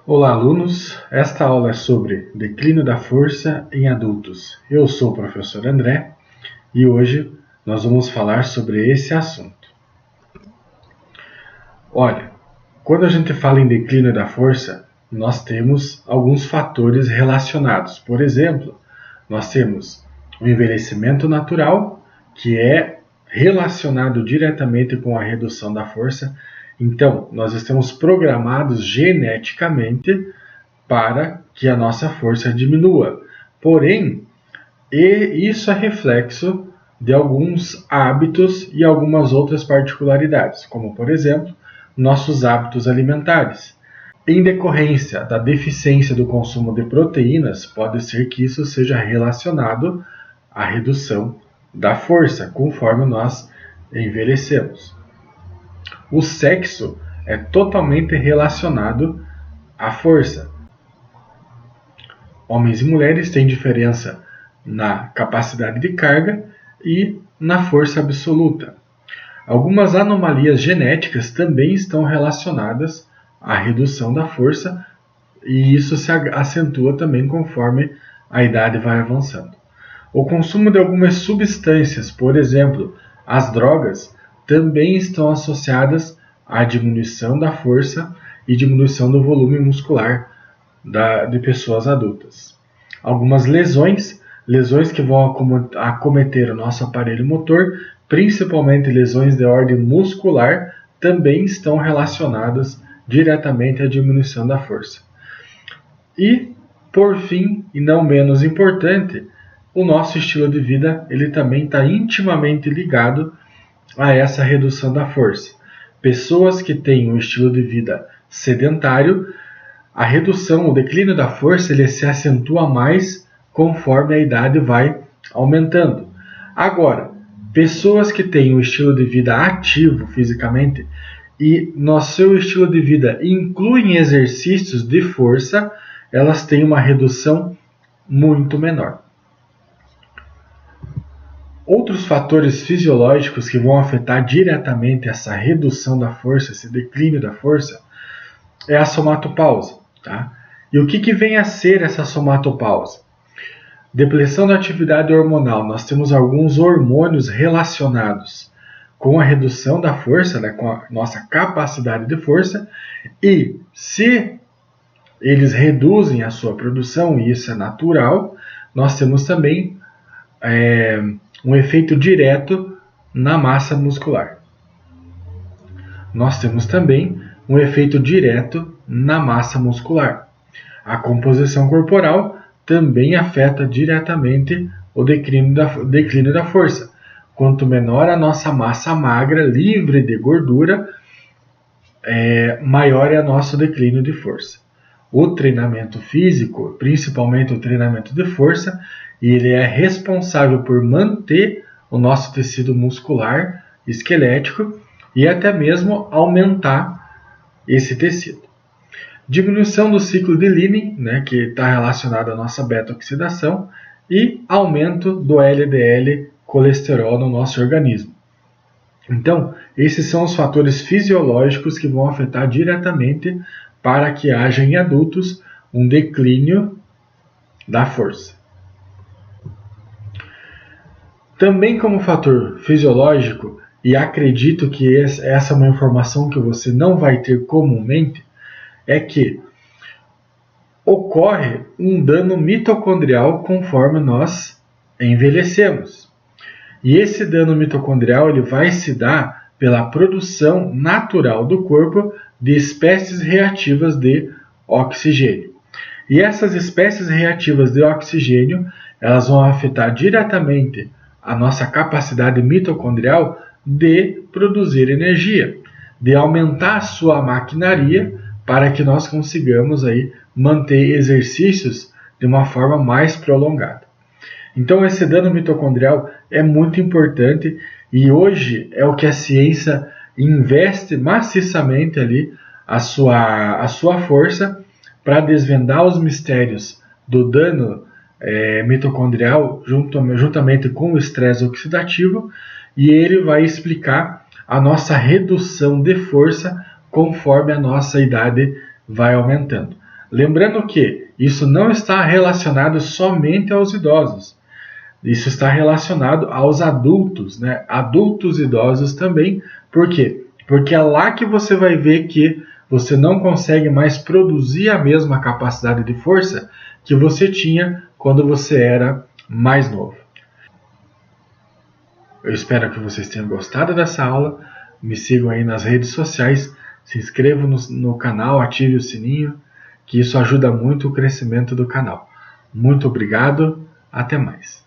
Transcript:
Olá, alunos! Esta aula é sobre declínio da força em adultos. Eu sou o professor André e hoje nós vamos falar sobre esse assunto. Olha, quando a gente fala em declínio da força, nós temos alguns fatores relacionados. Por exemplo, nós temos o envelhecimento natural, que é relacionado diretamente com a redução da força. Então, nós estamos programados geneticamente para que a nossa força diminua. Porém, isso é reflexo de alguns hábitos e algumas outras particularidades, como, por exemplo, nossos hábitos alimentares. Em decorrência da deficiência do consumo de proteínas, pode ser que isso seja relacionado à redução da força, conforme nós envelhecemos. O sexo é totalmente relacionado à força. Homens e mulheres têm diferença na capacidade de carga e na força absoluta. Algumas anomalias genéticas também estão relacionadas à redução da força e isso se acentua também conforme a idade vai avançando. O consumo de algumas substâncias, por exemplo, as drogas, também estão associadas à diminuição da força e diminuição do volume muscular de pessoas adultas. Algumas lesões que vão acometer o nosso aparelho motor, principalmente lesões de ordem muscular, também estão relacionadas diretamente à diminuição da força. E, por fim, e não menos importante, o nosso estilo de vida ele também está intimamente ligado a essa redução da força. Pessoas que têm um estilo de vida sedentário, a redução, o declínio da força, ele se acentua mais conforme a idade vai aumentando. Agora, pessoas que têm um estilo de vida ativo fisicamente e no seu estilo de vida incluem exercícios de força, elas têm uma redução muito menor. Outros fatores fisiológicos que vão afetar diretamente essa redução da força, esse declínio da força, é a somatopausa. Tá? E o que vem a ser essa somatopausa? Depressão da atividade hormonal. Nós temos alguns hormônios relacionados com a redução da força, né, com a nossa capacidade de força, e se eles reduzem a sua produção, e isso é natural, nós temos também um efeito direto na massa muscular. Nós temos também um efeito direto na massa muscular. A composição corporal também afeta diretamente o declínio da força. Quanto menor a nossa massa magra, livre de gordura, maior é o nosso declínio de força. O treinamento físico, principalmente o treinamento de força, ele é responsável por manter o nosso tecido muscular, esquelético, e até mesmo aumentar esse tecido. Diminuição do ciclo de Leydig, né, que está relacionado à nossa beta-oxidação, e aumento do LDL colesterol no nosso organismo. Então, esses são os fatores fisiológicos que vão afetar diretamente para que haja em adultos um declínio da força. Também como fator fisiológico, e acredito que essa é uma informação que você não vai ter comumente, é que ocorre um dano mitocondrial conforme nós envelhecemos. E esse dano mitocondrial ele vai se dar pela produção natural do corpo de espécies reativas de oxigênio. E essas espécies reativas de oxigênio, elas vão afetar diretamente a nossa capacidade mitocondrial de produzir energia, de aumentar a sua maquinaria para que nós consigamos aí manter exercícios de uma forma mais prolongada. Então esse dano mitocondrial é muito importante e hoje é o que a ciência investe maciçamente ali a sua força para desvendar os mistérios do dano mitocondrial juntamente com o estresse oxidativo, e ele vai explicar a nossa redução de força conforme a nossa idade vai aumentando. Lembrando que isso não está relacionado somente aos idosos. Isso está relacionado aos adultos, né? Adultos idosos também. Por quê? Porque é lá que você vai ver que você não consegue mais produzir a mesma capacidade de força que você tinha quando você era mais novo. Eu espero que vocês tenham gostado dessa aula. Me sigam aí nas redes sociais, se inscrevam no canal, ative o sininho, que isso ajuda muito o crescimento do canal. Muito obrigado, até mais.